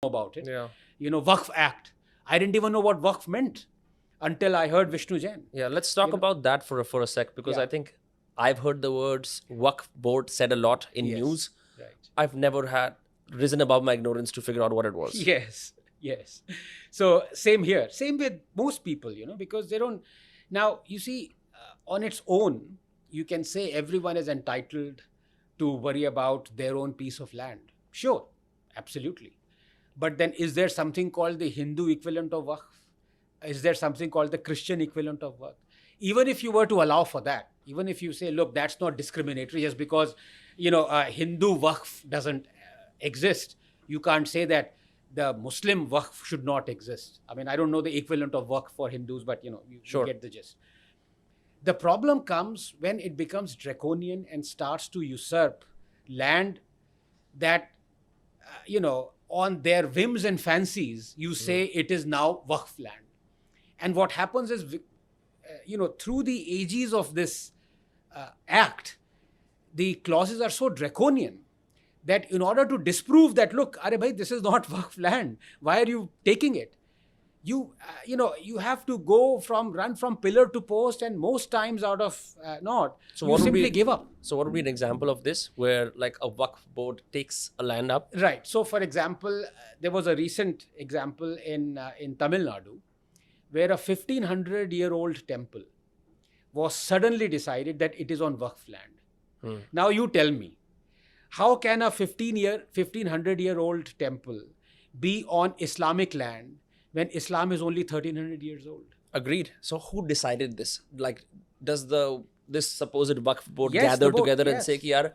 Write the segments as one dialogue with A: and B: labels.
A: about it.
B: Yeah.
A: Waqf Act. I didn't even know what Waqf meant until I heard Vishnu Jain.
B: Yeah, let's talk about that for a sec, because
A: Yeah.
B: I think I've heard the words Waqf board said a lot in
A: Yes.
B: news.
A: Right.
B: I've never had risen above my ignorance to figure out what it was.
A: Yes. So same here. Same with most people, because they don't. Now, you see, on its own, you can say everyone is entitled to worry about their own piece of land. Sure, absolutely. But then is there something called the Hindu equivalent of Waqf? Is there something called the Christian equivalent of Waqf? Even if you were to allow for that, even if you say, look, that's not discriminatory just because, Hindu Waqf doesn't exist, you can't say that the Muslim Waqf should not exist. I mean, I don't know the equivalent of Waqf for Hindus, but, you
B: Sure.
A: get the gist. The problem comes when it becomes draconian and starts to usurp land that, on their whims and fancies, you say it is now Waqf land. And what happens is, through the ages of this act, the clauses are so draconian that in order to disprove that, look, Are bhai, this is not Waqf land. Why are you taking it? You have to run from pillar to post, and most times out of not,
B: So
A: you
B: what would
A: simply
B: be-
A: give up.
B: So what would be an example of this where like a Waqf board takes a land up?
A: Right. So, for example, there was a recent example in Tamil Nadu where a 1500-year-old temple was suddenly decided that it is on Waqf land. Now, you tell me, how can a 1500-year-old temple be on Islamic land when Islam is only 1300 years old?
B: Agreed. So who decided this? Like, does this supposed Waqf board
A: Yes,
B: gather
A: the board,
B: together and
A: yes.
B: say कि यार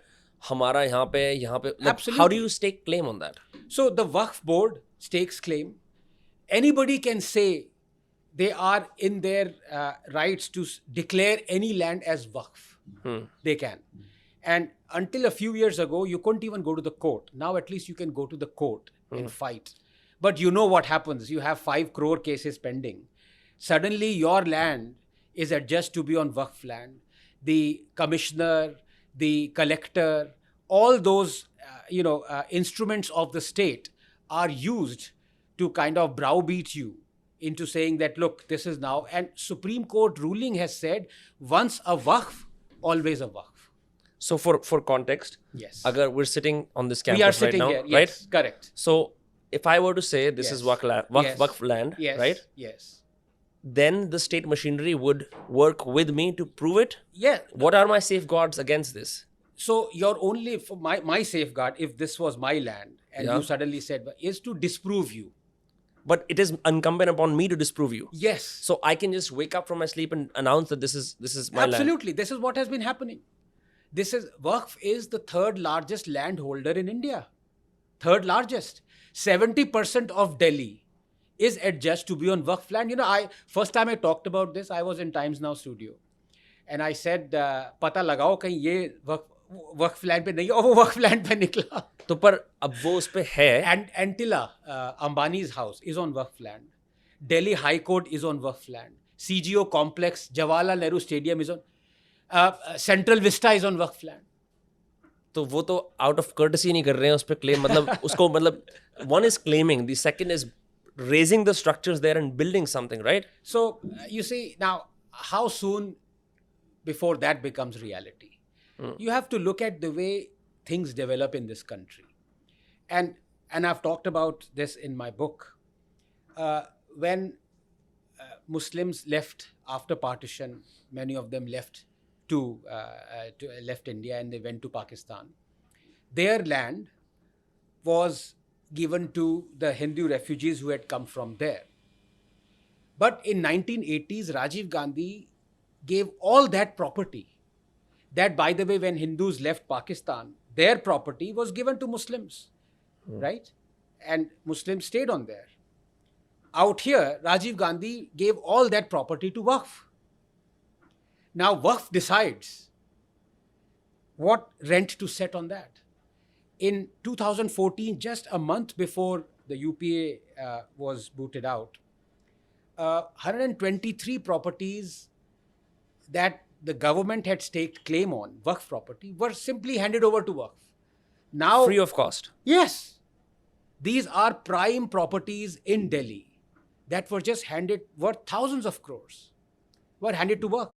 B: हमारा यहाँ पे like, how
A: Absolutely.
B: do you stake claim on that?
A: So the Waqf board stakes claim. Anybody can say they are in their rights to declare any land as Waqf. They can. And until a few years ago, you couldn't even go to the court. Now at least you can go to the court and fight. But you know what happens. You have 5 crore cases pending. Suddenly your land is adjudged to be on Waqf land. The commissioner, the collector, all those instruments of the state are used to kind of browbeat you into saying that, look, this is now. And Supreme Court ruling has said, once a Waqf, always a Waqf.
B: So for context,
A: Yes.
B: agar we're sitting on this
A: We are
B: campus right
A: sitting
B: now,
A: here.
B: right?
A: Yes, correct.
B: So if I were to say this is
A: Yes.
B: Waqf land,
A: Yes.
B: right?
A: Yes.
B: Then the state machinery would work with me to prove it.
A: Yeah.
B: What are my safeguards against this?
A: So your only, for my safeguard, if this was my land and
B: Yeah.
A: you suddenly said, is to disprove you.
B: But it is incumbent upon me to disprove you.
A: Yes.
B: So I can just wake up from my sleep and announce that this is my land.
A: Absolutely. This is what has been happening. Waqf is the 3rd largest landholder in India. 3rd largest. 70% of Delhi is adjudged to be on Waqf land. First time I talked about this, I was in Times Now studio. And I said, pata lagao kahin ye Waqf land pe nahi, aur wo Waqf land pe nikla.
B: तो पर अब वो उस पे है.
A: And Antilla, Ambani's house, is on Waqf land. Delhi High Court is on Waqf land. CGO complex, Jawaharlal Nehru Stadium is on. Central Vista is on Waqf land.
B: तो वो तो out of courtesy नहीं कर रहे हैं उस पे claim, मतलब उसको मतलब one is claiming, the second is raising the structures there and building something, right?
A: So, you see, now, how soon before that becomes reality? You have to look at the way things develop in this country. And I've talked about this in my book. When Muslims left after partition, many of them left left India and they went to Pakistan. Their land was given to the Hindu refugees who had come from there. But in 1980s, Rajiv Gandhi gave all that property. That, by the way, when Hindus left Pakistan, their property was given to Muslims, right? And Muslims stayed on there. Out here, Rajiv Gandhi gave all that property to Waqf. Now, Waqf decides what rent to set on that. In 2014, just a month before the UPA was booted out, 123 properties that the government had staked claim on, Waqf property, were simply handed over to Waqf. Now,
B: Free of cost.
A: yes. These are prime properties in Delhi that were just handed, worth thousands of crores, were handed to work.